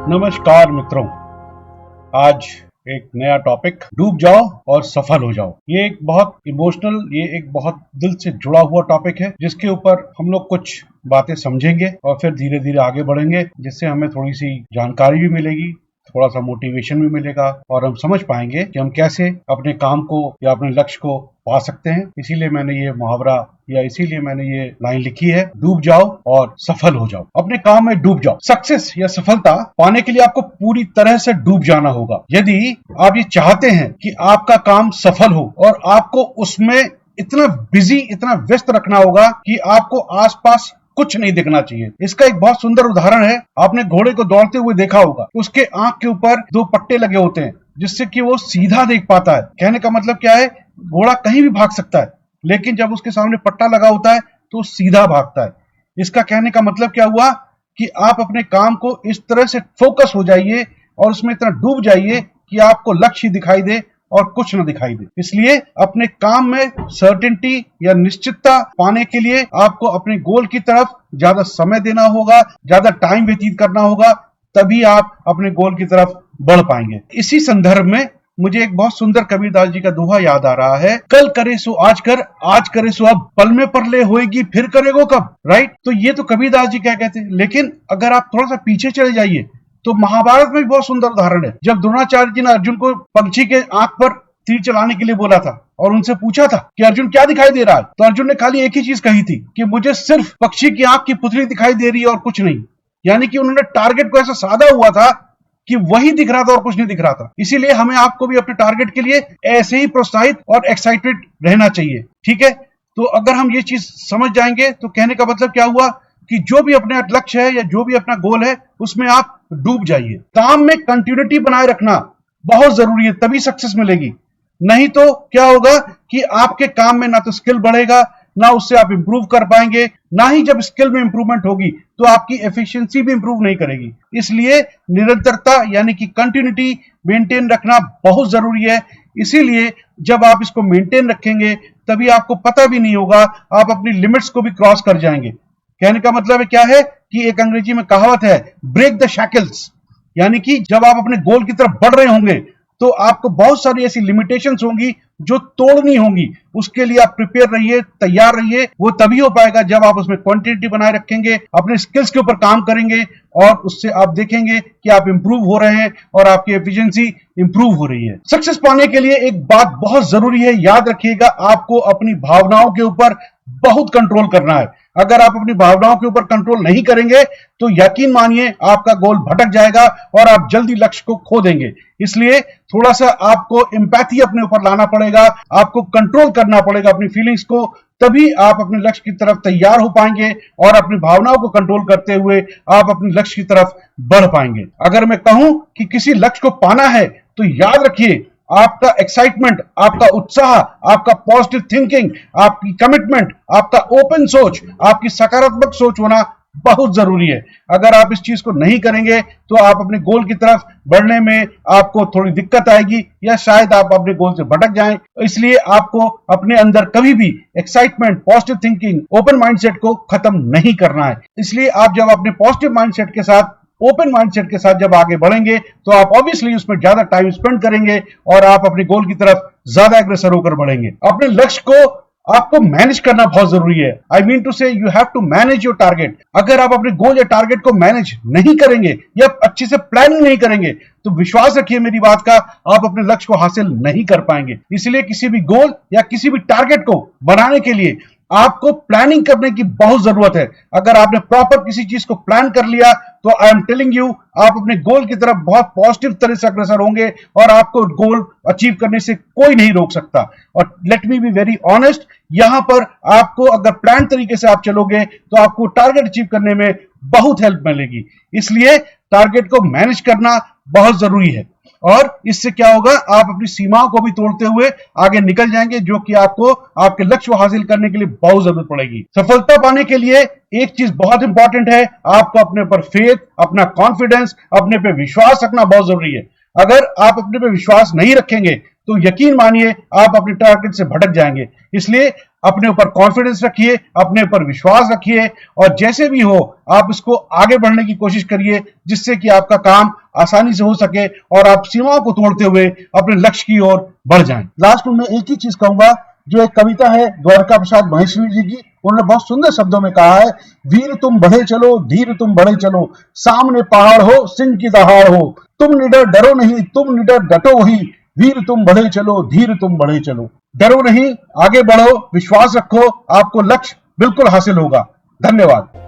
नमस्कार मित्रों, आज एक नया टॉपिक, डूब जाओ और सफल हो जाओ। ये एक बहुत इमोशनल, ये एक बहुत दिल से जुड़ा हुआ टॉपिक है, जिसके ऊपर हम लोग कुछ बातें समझेंगे और फिर धीरे धीरे आगे बढ़ेंगे, जिससे हमें थोड़ी सी जानकारी भी मिलेगी, थोड़ा सा मोटिवेशन भी मिलेगा और हम समझ पाएंगे कि हम कैसे अपने काम को या अपने लक्ष्य को पा सकते हैं। इसीलिए मैंने ये मुहावरा या इसीलिए मैंने ये लाइन लिखी है, डूब जाओ और सफल हो जाओ। अपने काम में डूब जाओ। सक्सेस या सफलता पाने के लिए आपको पूरी तरह से डूब जाना होगा। यदि आप ये चाहते हैं कि आपका काम सफल हो और आपको उसमें इतना बिजी, इतना व्यस्त रखना होगा कि आपको आसपास कुछ नहीं दिखना चाहिए। इसका एक बहुत सुंदर उदाहरण है। आपने घोड़े को दौड़ते हुए देखा होगा, उसके आंख के ऊपर 2 पट्टे लगे होते हैं, जिससे कि वो सीधा देख पाता है। कहने का मतलब क्या है, घोड़ा कहीं भी भाग सकता है, लेकिन जब उसके सामने पट्टा लगा होता है तो सीधा भागता है। इसका कहने का मतलब क्या हुआ कि आप अपने काम को इस तरह से फोकस हो जाइए और उसमें इतना डूब जाइए कि आपको लक्ष्य दिखाई दे और कुछ न दिखाई दे। इसलिए अपने काम में सर्टेनिटी या निश्चितता पाने के लिए आपको अपने गोल की तरफ ज्यादा समय देना होगा, ज्यादा टाइम व्यतीत करना होगा, तभी आप अपने गोल की तरफ बढ़ पाएंगे। इसी संदर्भ में मुझे एक बहुत सुंदर कबीरदास जी का दोहा याद आ रहा है, कल करे सो आज कर, आज करे सो अब, पल में परले होएगी फिर करेगो कब। राइट? तो ये तो कबीरदास जी क्या कहते हैं। लेकिन अगर आप थोड़ा सा पीछे चले जाइए तो महाभारत में भी बहुत सुंदर उदाहरण है। जब द्रोणाचार्य जी ने अर्जुन को पंछी के आंख पर तीर चलाने के लिए बोला था और उनसे पूछा था कि अर्जुन क्या दिखाई दे रहा है, तो अर्जुन ने खाली एक ही चीज कही थी कि मुझे सिर्फ पक्षी की आंख की पुतली दिखाई दे रही है और कुछ नहीं। यानी कि उन्होंने टारगेट को ऐसा साधा हुआ था कि वही दिख रहा था और कुछ नहीं दिख रहा था। इसीलिए हमें आपको भी अपने टारगेट के लिए ऐसे ही प्रोत्साहित और एक्साइटेड रहना चाहिए। ठीक है? तो अगर हम ये चीज समझ जाएंगे तो कहने का मतलब क्या हुआ कि जो भी अपने लक्ष्य है या जो भी अपना गोल है उसमें आप डूब जाइए। काम में कंटिन्यूटी बनाए रखना बहुत जरूरी है, तभी सक्सेस मिलेगी। नहीं तो क्या होगा कि आपके काम में ना तो स्किल बढ़ेगा, ना उससे आप इंप्रूव कर पाएंगे, ना ही जब स्किल में इंप्रूवमेंट होगी तो आपकी एफिशिएंसी भी इंप्रूव नहीं करेगी। इसलिए निरंतरता यानी कि कंटिन्यूटी मेंटेन रखना बहुत जरूरी है। इसीलिए जब आप इसको मेंटेन रखेंगे तभी आपको पता भी नहीं होगा, आप अपनी लिमिट्स को भी क्रॉस कर जाएंगे। कहने का मतलब है क्या है कि एक अंग्रेजी में कहावत है, ब्रेक द शैकल्स। यानी कि जब आप अपने गोल की तरफ बढ़ रहे होंगे तो आपको बहुत सारी ऐसी लिमिटेशंस होंगी जो तोड़नी होंगी। उसके लिए आप प्रिपेयर रहिए, तैयार रहिए। वो तभी हो पाएगा जब आप उसमें क्वांटिटी बनाए रखेंगे, अपने स्किल्स के ऊपर काम करेंगे और उससे आप देखेंगे कि आप इंप्रूव हो रहे हैं और आपकी एफिशिएंसी इंप्रूव हो रही है। सक्सेस पाने के लिए एक बात बहुत जरूरी है, याद रखिएगा, आपको अपनी भावनाओं के ऊपर बहुत कंट्रोल करना है। अगर आप अपनी भावनाओं के ऊपर कंट्रोल नहीं करेंगे तो यकीन मानिए आपका गोल भटक जाएगा और आप जल्दी लक्ष्य को खो देंगे। इसलिए थोड़ा सा आपको एम्पैथी अपने ऊपर लाना पड़ेगा, आपको कंट्रोल करना पड़ेगा अपनी फीलिंग्स को, तभी आप अपने लक्ष्य की तरफ तैयार हो पाएंगे और अपनी भावनाओं को कंट्रोल करते हुए आप अपने लक्ष्य की तरफ बढ़ पाएंगे। अगर मैं कहूं कि किसी लक्ष्य को पाना है तो याद रखिए, आपका एक्साइटमेंट, आपका उत्साह, आपका पॉजिटिव थिंकिंग, आपकी कमिटमेंट, आपका ओपन सोच, आपकी सकारात्मक सोच होना बहुत जरूरी है। अगर आप इस चीज को नहीं करेंगे तो आप अपने गोल की तरफ बढ़ने में आपको थोड़ी दिक्कत आएगी या शायद आप अपने गोल से भटक जाएं। इसलिए आपको अपने अंदर कभी भी excitement, positive thinking, open mindset को खत्म नहीं करना है। इसलिए आप जब अपने पॉजिटिव माइंडसेट के साथ, ओपन माइंडसेट के साथ जब आगे बढ़ेंगे तो आप ऑब्वियसली उसमें ज्यादा टाइम स्पेंड करेंगे और आप अपने गोल की तरफ ज्यादा अग्रसर होकर बढ़ेंगे। अपने लक्ष्य को आपको मैनेज करना बहुत जरूरी है। I mean to say you have to manage your target. अगर आप अपने गोल या टारगेट को मैनेज नहीं करेंगे या अच्छे से प्लानिंग नहीं करेंगे तो विश्वास रखिए मेरी बात का, आप अपने लक्ष्य को हासिल नहीं कर पाएंगे। इसलिए किसी भी गोल या किसी भी टारगेट को बनाने के लिए आपको प्लानिंग करने की बहुत जरूरत है। अगर आपने प्रॉपर किसी चीज को प्लान कर लिया तो आई एम टेलिंग यू, आप अपने गोल की तरफ बहुत पॉजिटिव तरह से अग्रसर होंगे और आपको गोल अचीव करने से कोई नहीं रोक सकता। और let me be very honest, यहां पर आपको अगर प्लान तरीके से आप चलोगे तो आपको टारगेट अचीव करने में बहुत हेल्प मिलेगी। इसलिए टारगेट को मैनेज करना बहुत जरूरी है और इससे क्या होगा, आप अपनी सीमाओं को भी तोड़ते हुए आगे निकल जाएंगे, जो कि आपको आपके लक्ष्य को हासिल करने के लिए बहुत जरूरत पड़ेगी। सफलता पाने के लिए एक चीज बहुत इंपॉर्टेंट है, आपको अपने पर फेथ, अपना कॉन्फिडेंस, अपने पे विश्वास रखना बहुत जरूरी है। अगर आप अपने पे विश्वास नहीं रखेंगे तो यकीन मानिए आप अपने टारगेट से भटक जाएंगे। इसलिए अपने ऊपर कॉन्फिडेंस रखिए, अपने ऊपर विश्वास रखिए और जैसे भी हो आप इसको आगे बढ़ने की कोशिश करिए, जिससे कि आपका काम आसानी से हो सके और आप सीमाओं को तोड़ते हुए अपने लक्ष्य की ओर बढ़ जाएं। लास्ट में मैं एक ही चीज कहूंगा, जो एक कविता है द्वारका प्रसाद महेश्वरी जी की, उन्होंने बहुत सुंदर शब्दों में कहा है, वीर तुम बढ़े चलो, धीर तुम बढ़े चलो, सामने पहाड़ हो, सिंह की दहाड़ हो, तुम निडर डरो नहीं, तुम निडर डटो वही, वीर तुम बढ़े चलो, धीर तुम बढ़े चलो। डरो नहीं, आगे बढ़ो, विश्वास रखो, आपको लक्ष्य बिल्कुल हासिल होगा। धन्यवाद।